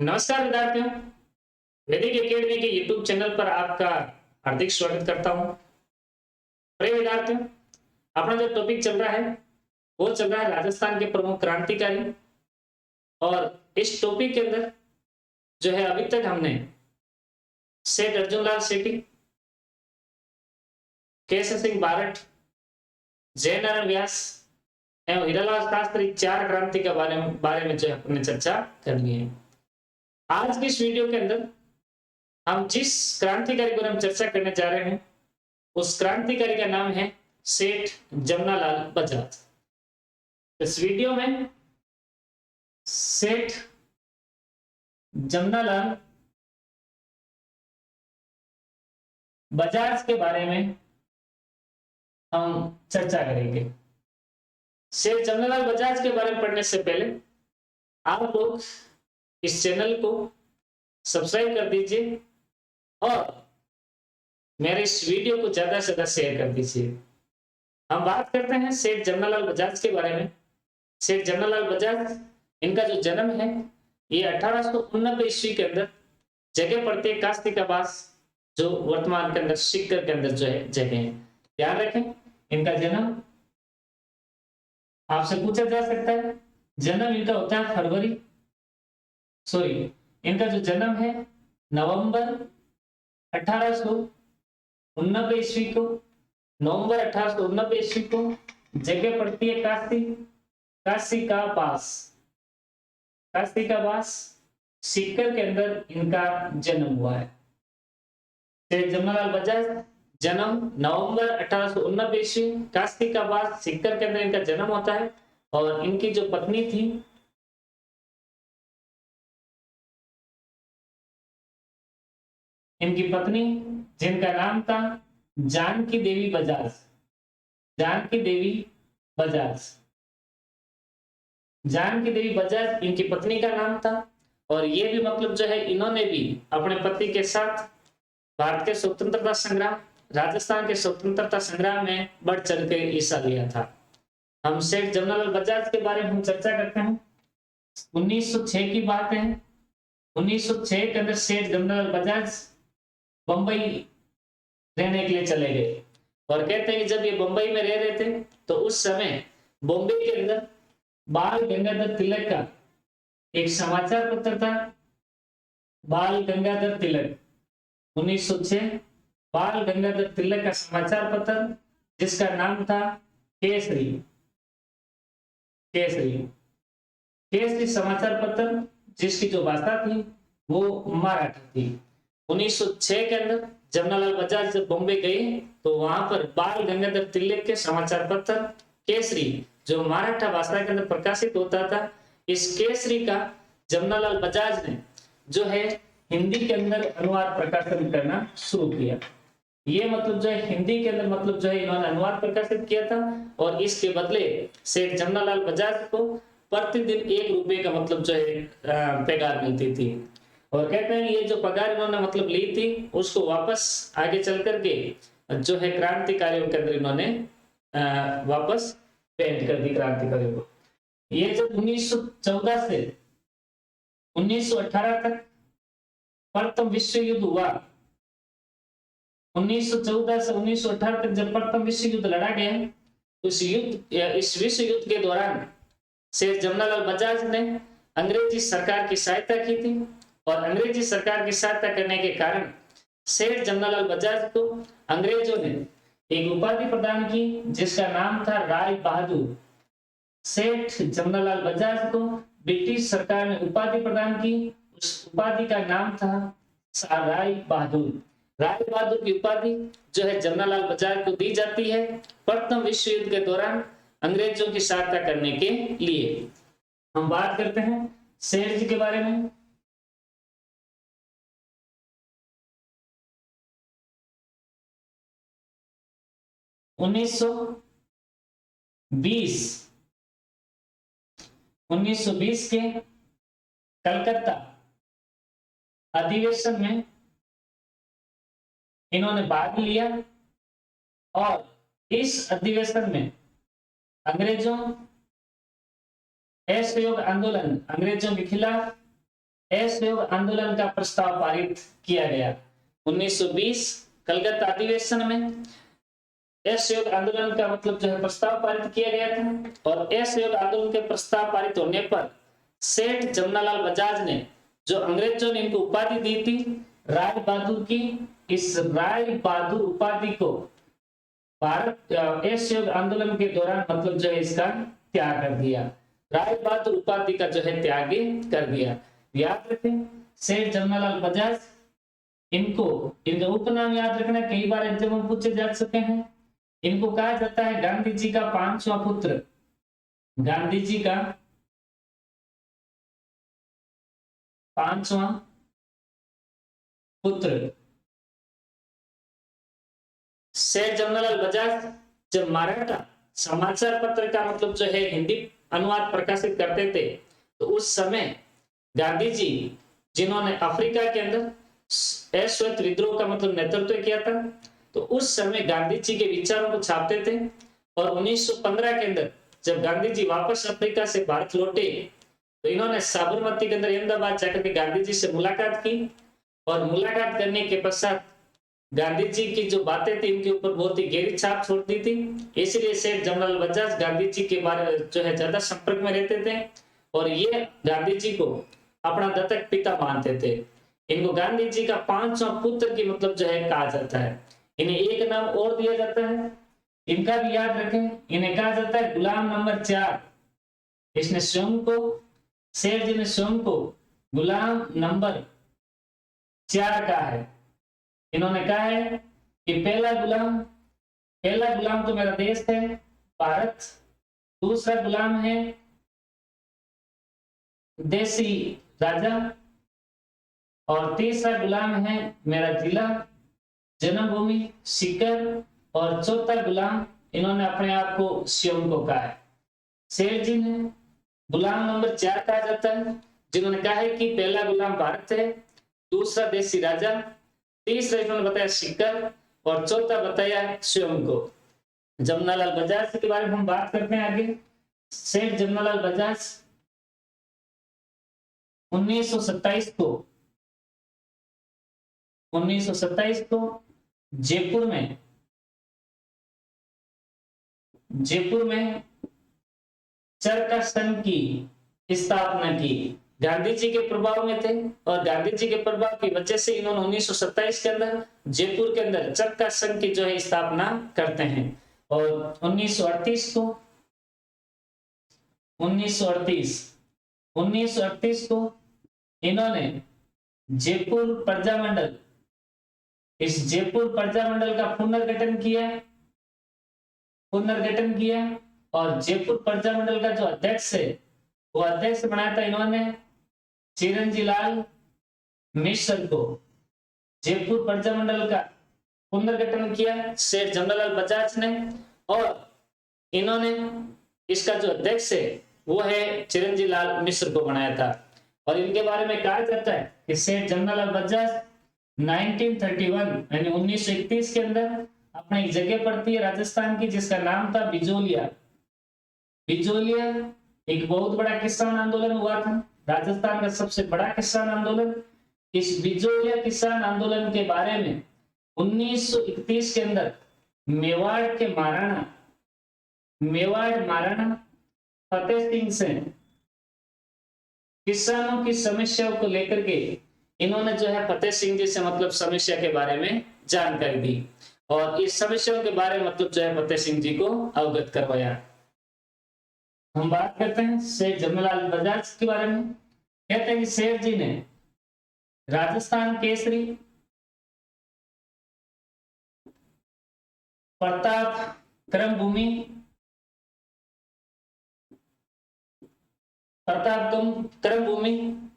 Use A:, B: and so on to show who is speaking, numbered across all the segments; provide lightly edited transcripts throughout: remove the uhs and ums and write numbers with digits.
A: नमस्कार विद्यार्थियों, वैदिक एकेडमी के यूट्यूब चैनल पर आपका हार्दिक स्वागत करता हूं। प्रिय विद्यार्थियों, अपना जो टॉपिक चल रहा है वो चल रहा है राजस्थान के प्रमुख क्रांतिकारी। और इस टॉपिक के अंदर जो है अभी तक हमने सेठ अर्जुनलाल सेठी, केशव सिंह बारठ, जयनारायण व्यास एवं हीरालाल शास्त्री चार क्रांति के बारे में जो है अपने चर्चा करनी है। आज की इस वीडियो के अंदर हम जिस क्रांतिकारी पर हम चर्चा करने जा रहे हैं उस क्रांतिकारी का नाम है सेठ जमनालाल बजाज। इस वीडियो में सेठ जमनालाल बजाज के बारे में हम चर्चा करेंगे। सेठ जमनालाल बजाज के बारे में पढ़ने से पहले आप लोग इस चैनल को सब्सक्राइब कर दीजिए और मेरे इस वीडियो को ज्यादा से ज्यादा शेयर कर दीजिए। हम बात करते हैं सेठ जमनालाल बजाज के बारे में। सेठ जमनालाल बजाज, इनका जो जन्म है ये 1889 ईस्वी के अंदर जगह पड़ती है कास्ती का पास, जो वर्तमान के अंदर सीकर के अंदर जो है जगह है। ध्यान रखें, इनका जन्म आपसे पूछा जा सकता है। जन्म इनका होता है इनका जो जन्म है नवंबर 1889 ईस्वी को, नवंबर 1889 ईस्वी को जगह पड़ती है काशी का पास सीकर के अंदर इनका जन्म हुआ है। सेठ जमनालाल बजाज, जन्म नवंबर 1889 ईस्वी, काशी का पास सीकर के अंदर इनका जन्म होता है। और इनकी जो पत्नी थी जिनका नाम था जानकी देवी बजाज। जानकी देवी बजाज इनकी पत्नी का नाम था। और ये भी मतलब जो है इन्होंने भी अपने पति के साथ भारत के स्वतंत्रता संग्राम, राजस्थान के स्वतंत्रता संग्राम में बढ़ चढ़ के हिस्सा लिया था। हम सेठ जमनालाल बजाज के बारे में हम चर्चा करते हैं। 1906 की बात है। 1906 के अंदर सेठ जमनालाल बजाज बंबई रहने के लिए चले गए। और कहते हैं कि जब ये बंबई में रह रहे थे तो उस समय बॉम्बे के अंदर बाल गंगाधर तिलक का एक समाचार पत्र था। बाल गंगाधर तिलक, 1906 बाल गंगाधर तिलक का समाचार पत्र, जिसका नाम था केसरी समाचार पत्र, जिसकी जो भाषा थी वो मराठा थी। 1906 के अंदर जमनालाल बजाज जब बॉम्बे गए तो वहां पर बाल गंगाधर तिलक के समाचार पत्र केसरी, जो मराठा भाषा के अंदर प्रकाशित होता था, इस केसरी का जमनालाल बजाज ने जो है हिंदी के अंदर अनुवाद प्रकाशन करना शुरू किया। ये मतलब जो है हिंदी के अंदर मतलब जो है इन्होंने अनुवाद प्रकाशित किया था। और इसके बदले सेठ जमनालाल बजाज को प्रतिदिन 1 रुपए का मतलब जो है पगार मिलती थी। और कहते हैं ये जो पगार इन्होंने मतलब ली थी उसको वापस आगे चल करके जो है क्रांतिकारियों के अंदर इन्होंने वापस पेंट कर दी क्रांतिकारियों को। ये जब 1914 से 1918 तक प्रथम विश्व युद्ध हुआ, 1914 से 1918 तक जब प्रथम विश्व युद्ध लड़ा गया, इस विश्व युद्ध के दौरान सेठ जमनालाल बजाज ने अंग्रेजी सरकार की सहायता की थी। और अंग्रेजी सरकार की सहायता करने के कारण सेठ जमनालाल बजाज को अंग्रेजों ने एक उपाधि प्रदान की, जिसका नाम था राय बहादुर। सेठ जमनालाल बजाज को ब्रिटिश सरकार ने उपाधि प्रदान की, उस उपाधि का नाम था राय बहादुर। राय बहादुर की उपाधि जो है जमनालाल बजाज को दी जाती है प्रथम विश्व युद्ध के दौरान अंग्रेजों की सहायता करने के लिए। हम बात करते हैं सेठ जी के बारे में। उन्नीस सौ बीस के कलकत्ता अधिवेशन में इन्होंने भाग लिया। और इस अधिवेशन में अंग्रेजों असहयोग आंदोलन, अंग्रेजों के खिलाफ असहयोग आंदोलन का प्रस्ताव पारित किया गया। 1920 कलकत्ता अधिवेशन में असहयोग आंदोलन का मतलब जो है प्रस्ताव पारित किया गया था। और असहयोग आंदोलन के प्रस्ताव पारित होने पर सेठ जमनालाल बजाज ने, जो अंग्रेजों ने इनको उपाधि दी थी राय बहादुर की, इस राय बहादुर उपाधि को भारत असहयोग आंदोलन के दौरान मतलब जो है इसका त्याग कर दिया। राय बहादुर उपाधि का जो है त्याग कर दिया। याद रखें सेठ जमनालाल बजाज, इनको इनका उपनाम याद रखना, कई बार एग्जाम में पूछे जा चुके हैं। इनको कहा जाता है गांधी जी का पांचवा पुत्र, गांधी जी का पांचवा पुत्र। सेठ जमनालाल बजाज जब मराठा समाचार पत्र का मतलब जो है हिंदी अनुवाद प्रकाशित करते थे, तो उस समय गांधी जी, जिन्होंने अफ्रीका के अंदर श्वेत विद्रोह का मतलब नेतृत्व किया था, तो उस समय गांधी जी के विचारों को छापते थे। और 1915 के अंदर जब गांधी जी वापस अफ्रीका से भारत लौटे, तो इन्होंने साबरमती के अंदर अहमदाबाद जाकर के गांधी जी से मुलाकात की। और मुलाकात करने के पश्चात गांधी जी की जो बातें थी उनके ऊपर बहुत ही गहरी छाप छोड़ दी थी। इसलिए सेठ जमनालाल बजाज गांधी जी के बारे जो है ज्यादा संपर्क में रहते थे और ये गांधी जी को अपना दत्तक पिता मानते थे। इनको गांधी जी का पांचवा पुत्र की मतलब जो है कहा जाता है। इन्हें एक नाम और दिया जाता है, इनका भी याद रखें, इन्हें कहा जाता है गुलाम नंबर 4। इसने स्वयं को, सेठ जी ने स्वयं को गुलाम नंबर 4 कहा है। इन्होंने कहा है कि पहला गुलाम तो मेरा देश है भारत, दूसरा गुलाम है देसी राजा, और तीसरा गुलाम है मेरा जिला जन्मभूमि सीकर, और चौथा गुलाम इन्होंने अपने आप को स्वयं को कहा है। सेठ जी ने गुलाम नंबर 4 कहा जाता है, जिन्होंने कहा है कि पहला गुलाम भारत है, दूसरा देसी राजा, तीसरा इन्होंने बताया सीकर, और चौथा बताया स्वयं को। जमनालाल बजाज के बारे में हम बात करते हैं आगे। सेठ जमनालाल बजाज 1927 को जयपुर में चरखा संघ की स्थापना की। गांधी जी के प्रभाव में थे और गांधी जी के प्रभाव की वजह से इन्होंने 1927 के अंदर जयपुर के अंदर चरखा संघ की जो है स्थापना करते हैं। और 1938 को इन्होंने जयपुर प्रजामंडल, इस जयपुर प्रजामंडल का पुनर्गठन किया और जयपुर प्रजामंडल का जो अध्यक्ष है वो अध्यक्ष बनाया था इन्होंने चिरंजी लाल मिश्र को। जयपुर प्रजामंडल का पुनर्गठन किया सेठ जमनालाल बजाज ने, और इन्होंने इसका जो अध्यक्ष है वो है चिरंजी लाल मिश्र को बनाया था। और इनके बारे में कहा जाता है कि सेठ जमनालाल बजाज 1931 यानी 1931 के अंदर अपने एक जगह पड़ती है राजस्थान की जिसका नाम था बिजोलिया। एक बहुत बड़ा किसान आंदोलन हुआ था, राजस्थान का सबसे बड़ा किसान आंदोलन। इस बिजोलिया किसान आंदोलन के बारे में 1931 के अंदर मेवाड़ महाराणा फतेह सिंह से किसानों की समस्याओं को लेकर के इन्होंने जो है फतेह सिंह जी से मतलब समस्या के बारे में जानकारी दी और इस समस्याओं के बारे में मतलब जो है फतेह सिंह जी को अवगत करवाया। हम बात करते हैं सेठ जमनालाल बजाज के बारे में। कहते हैं कि सेठ जी ने राजस्थान केसरी, प्रताप क्रमभूमि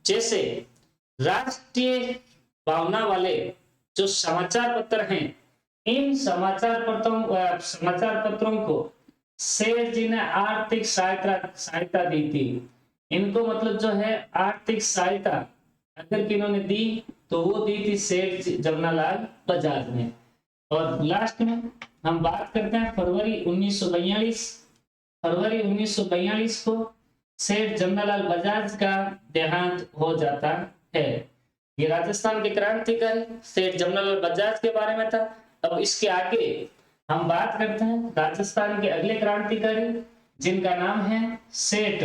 A: जैसे राष्ट्रीय भावना वाले जो समाचार पत्र हैं, इन समाचार पत्रों को सेठ जी ने आर्थिक सहायता दी थी। इनको मतलब जो है आर्थिक सहायता अगर कि इन्होंने दी तो वो दी थी सेठ जमनालाल बजाज ने। और लास्ट में हम बात करते हैं फरवरी 1942 को सेठ जमनालाल बजाज का देहांत हो जाता है। ये राजस्थान के क्रांतिकारी सेठ जमनालाल बजाज के बारे में था। अब इसके आगे हम बात करते हैं राजस्थान के अगले क्रांतिकारी जिनका नाम है सेठ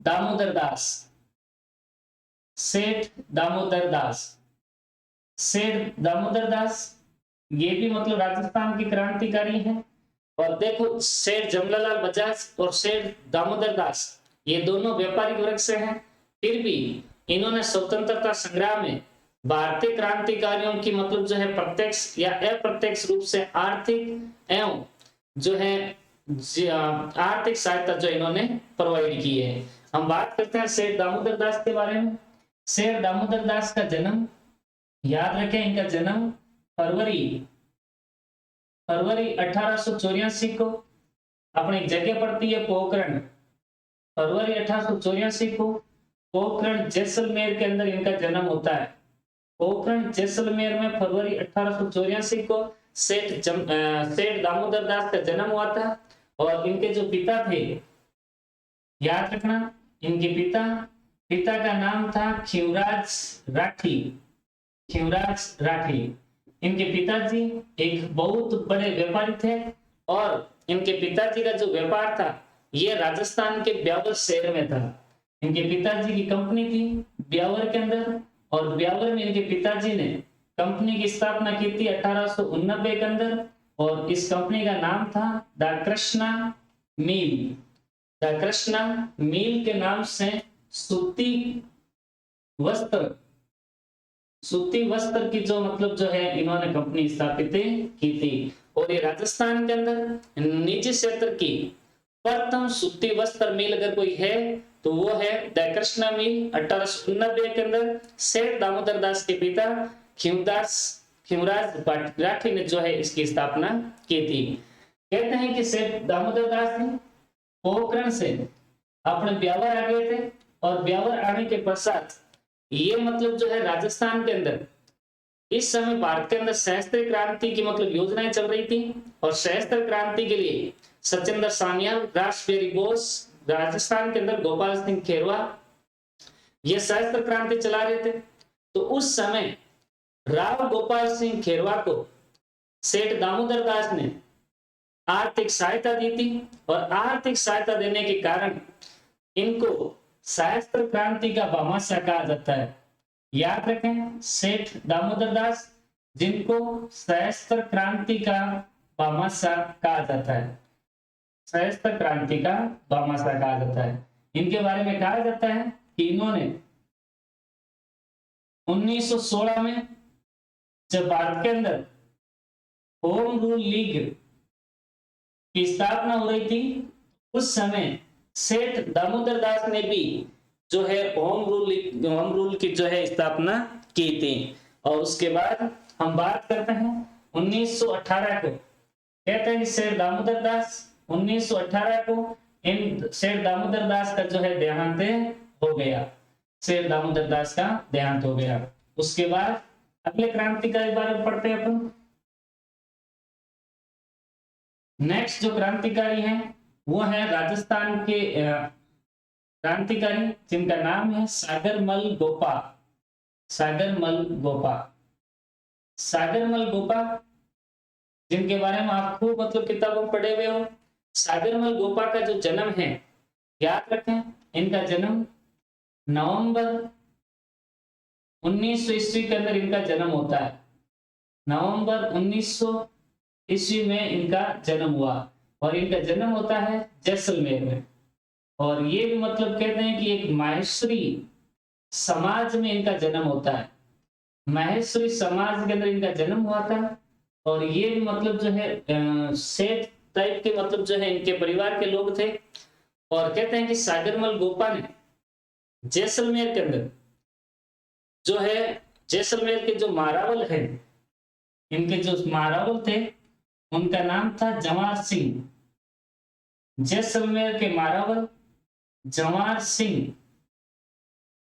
A: दामोदर दास। सेठ दामोदर दास, सेठ दामोदर दास ये भी मतलब राजस्थान के क्रांतिकारी हैं। और देखो सेठ जमनालाल बजाज और सेठ दामोदर दास ये दोनों व्यापारिक वर्ग से हैं, फिर भी इन्होंने स्वतंत्रता संग्राम में भारतीय क्रांतिकारियों की मतलब जो है प्रत्यक्ष या अप्रत्यक्ष रूप से आर्थिक एवं जो है आर्थिक सहायता जो इन्होंने प्रोवाइड की है। हम बात करते हैं सेठ दामोदर दास के बारे में। सेठ दामोदर दास का जन्म, याद रखें इनका जन्म फरवरी 1884 को अपनी एक जगह पड़ती है पोखरण। फरवरी 1884 को पोखरण जैसलमेर के अंदर इनका जन्म होता है। पोखरण जैसलमेर में फरवरी 1884 को सेठ दामोदर दास का जन्म हुआ था। और इनके जो पिता थे, याद रखना इनके पिता का नाम था खीवराज राठी। खीवराज राठी इनके पिताजी एक बहुत बड़े व्यापारी थे और इनके पिताजी का जो व्यापार था ये राजस्थान के ब्यावर शहर में था। इनके पिताजी की कंपनी थी ब्यावर के अंदर और ब्यावर में इनके पिताजी ने कंपनी की स्थापना की थी 1889 के अंदर और इस कंपनी का नाम था the Krishna Mill. The Krishna Mill के नाम से सूती वस्त्र की जो मतलब जो है इन्होंने कंपनी स्थापित की थी। और ये राजस्थान के अंदर निजी क्षेत्र की प्रथम सूती वस्त्र मिल अगर कोई है तो वो है द कृष्णा मिल। 1889 के अंदर सेठ दामोदर दास के पिता खीवराज राठी ने जो है इसकी स्थापना की थी। कहते हैं कि सेठ दामोदर दास ने पोखरण से अपने ब्यावर आ गए थे और ब्यावर आने के पश्चात ये मतलब जो है राजस्थान के अंदर इस समय भारत के अंदर सशस्त्र क्रांति की मतलब योजनाएं चल रही थी और सशस्त्र क्रांति के लिए सचिंदर सान्याल, रासबिहारी बोस, राजस्थान के अंदर गोपाल सिंह खेरवा ये सशस्त्र क्रांति चला रहे थे। तो उस समय राव गोपाल सिंह खेरवा को सेठ दामोदर दास ने आर्थिक सहायता दी थी और आर्थिक सहायता देने के कारण इनको सशस्त्र क्रांति का भामाशाह कहा जाता है। याद रखें सेठ दामोदर दास जिनको सशस्त्र क्रांति का भामाशाह कहा जाता है। सशस्त्र क्रांति का भामाशाह कहा जाता है। इनके बारे में कहा जाता है कि इन्होंने 1916 में जब भारत के अंदर होम रूल लीग की स्थापना हो रही थी उस समय सेठ दामोदर दास ने भी जो है होम रूल की जो है स्थापना की थी। और उसके बाद हम बात करते हैं 1918 को। कहते हैं कि सेठ दामोदर दास 1918 को इन सेठ दामोदर दास का जो है देहांत हो गया। सेठ दामोदर दास का देहांत हो गया। उसके बाद अगले क्रांतिकारी बारे में पढ़ते हैं अपन। नेक्स्ट जो क्रांतिकारी हैं वो है राजस्थान के क्रांतिकारी जिनका नाम है सागरमल गोपा। सागरमल गोपा जिनके बारे में आप खूब मतलब किताबों पढ़े हुए हो। सागरमल गोपा का जो जन्म है याद रखें इनका जन्म नवंबर 1900 ईस्वी के अंदर इनका जन्म होता है। नवंबर 1900 ईस्वी में इनका जन्म हुआ और इनका जन्म होता है जैसलमेर में। और ये भी मतलब कहते हैं कि एक माहेश्वरी समाज में इनका जन्म होता है। माहेश्वरी समाज के अंदर इनका जन्म हुआ था और ये भी मतलब जो है सेठ टाइप के मतलब जो है इनके परिवार के लोग थे। और कहते हैं कि सागरमल गोपा ने जैसलमेर के अंदर जो है जैसलमेर के जो मारावल है इनके जो मारावल थे उनका नाम था जवाहर सिंह। जैसलमेर के मारावल जवाहर सिंह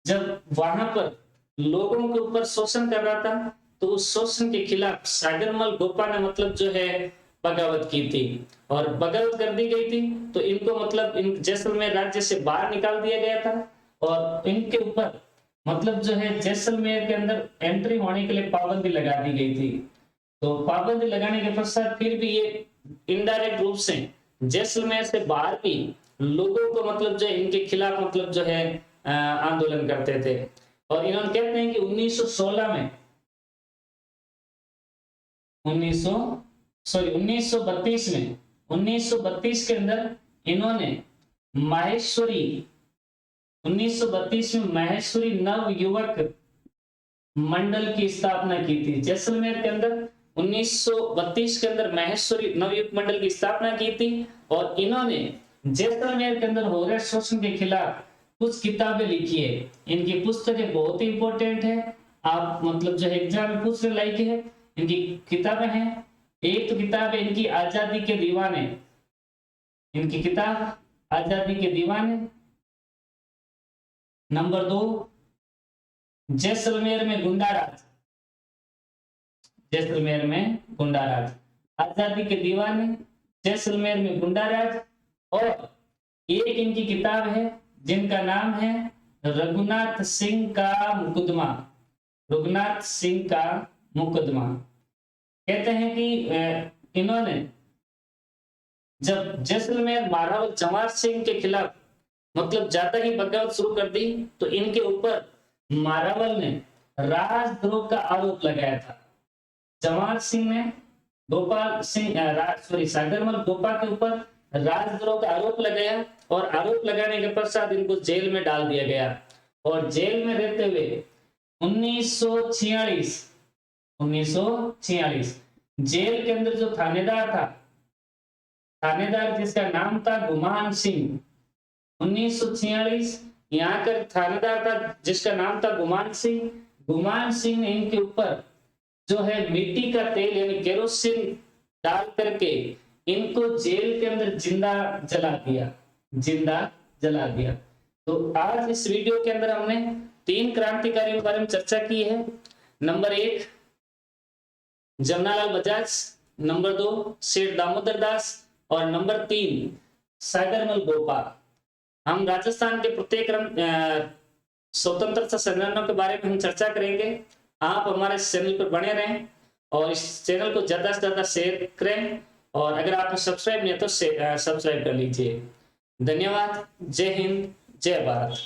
A: जब वहां पर लोगों के ऊपर शोषण कर रहा था तो उस शोषण के खिलाफ सागरमल गोपा ने मतलब जो है बगावत की थी और बगावत कर दी गई थी। तो इनको मतलब इन जैसलमेर राज्य से बाहर निकाल दिया गया था और इनके ऊपर मतलब जो है जैसलमेर के अंदर एंट्री होने के लिए पाबंदी लगा दी गई थी। तो पाबंदी लगाने के पश्चात फिर भी ये इनडायरेक्ट रूप से जैसलमेर से बाहर भी लोगों को मतलब जो है इनके खिलाफ मतलब जो है आंदोलन करते थे। और इन्होंने कहते हैं कि 1916 में 1932 में 1932 के अंदर इन्होंने माहेश्वरी 1932 में माहेश्वरी नव युवक मंडल की स्थापना की थी। जैसलमेर के अंदर 1932 के अंदर माहेश्वरी नवयुवक मंडल की स्थापना की थी और इन्होंने जैसलमेर के अंदर हो रहे शोषण के खिलाफ कुछ किताबें लिखी है। इनकी पुस्तकें बहुत ही इंपॉर्टेंट है, आप मतलब जो एग्जाम में पूछने लायक है। इनकी किताबें हैं, एक तो किताब है इनकी आजादी के दीवाने, इनकी किताब आजादी के दीवाने। नंबर 2 जैसलमेर में गुंडाराज, जैसलमेर में गुंडाराज, आजादी के दीवाने, जैसलमेर में गुंडाराज। और एक इनकी किताब है जिनका नाम है रघुनाथ सिंह का मुकदमा, रघुनाथ सिंह का मुकदमा। कहते हैं कि इन्होंने जब जैसलमेर महारावल जवाहर सिंह के खिलाफ मतलब ज्यादा ही बगावत शुरू कर दी तो इनके ऊपर महारावल ने राजद्रोह का आरोप लगाया था। जवाहर सिंह ने गोपाल सिंह सागरमल गोपा के ऊपर राजद्रोह का आरोप लगाया और आरोप लगाने के पश्चात इनको जेल में डाल दिया गया। और जेल में रहते हुए 1946 जेल के अंदर जो थानेदार था, थानेदार जिसका नाम था गुमान सिंह, 1946 यहाँ का थानेदार था जिसका नाम था गुमान सिंह। गुमान सिंह ने इनके ऊपर जो है मिट्टी का तेल यानी केरोसिन डाल करके इनको जेल के अंदर जिंदा जला दिया, जिंदा जला दिया। तो आज इस वीडियो के अंदर हमने 3 क्रांतिकारियों के बारे में चर्चा की है। नंबर 1 जमनालाल बजाज, नंबर 2 सेठ दामोदर दास और नंबर 3 सागरमल गोपा। हम राजस्थान के प्रत्येक स्वतंत्रता संग्रामों के बारे में हम चर्चा करेंगे। आप हमारे इस चैनल पर बने रहें और इस चैनल को ज्यादा से ज्यादा शेयर करें और अगर आपने सब्सक्राइब नहीं है तो सब्सक्राइब कर लीजिए। धन्यवाद। जय हिंद, जय भारत।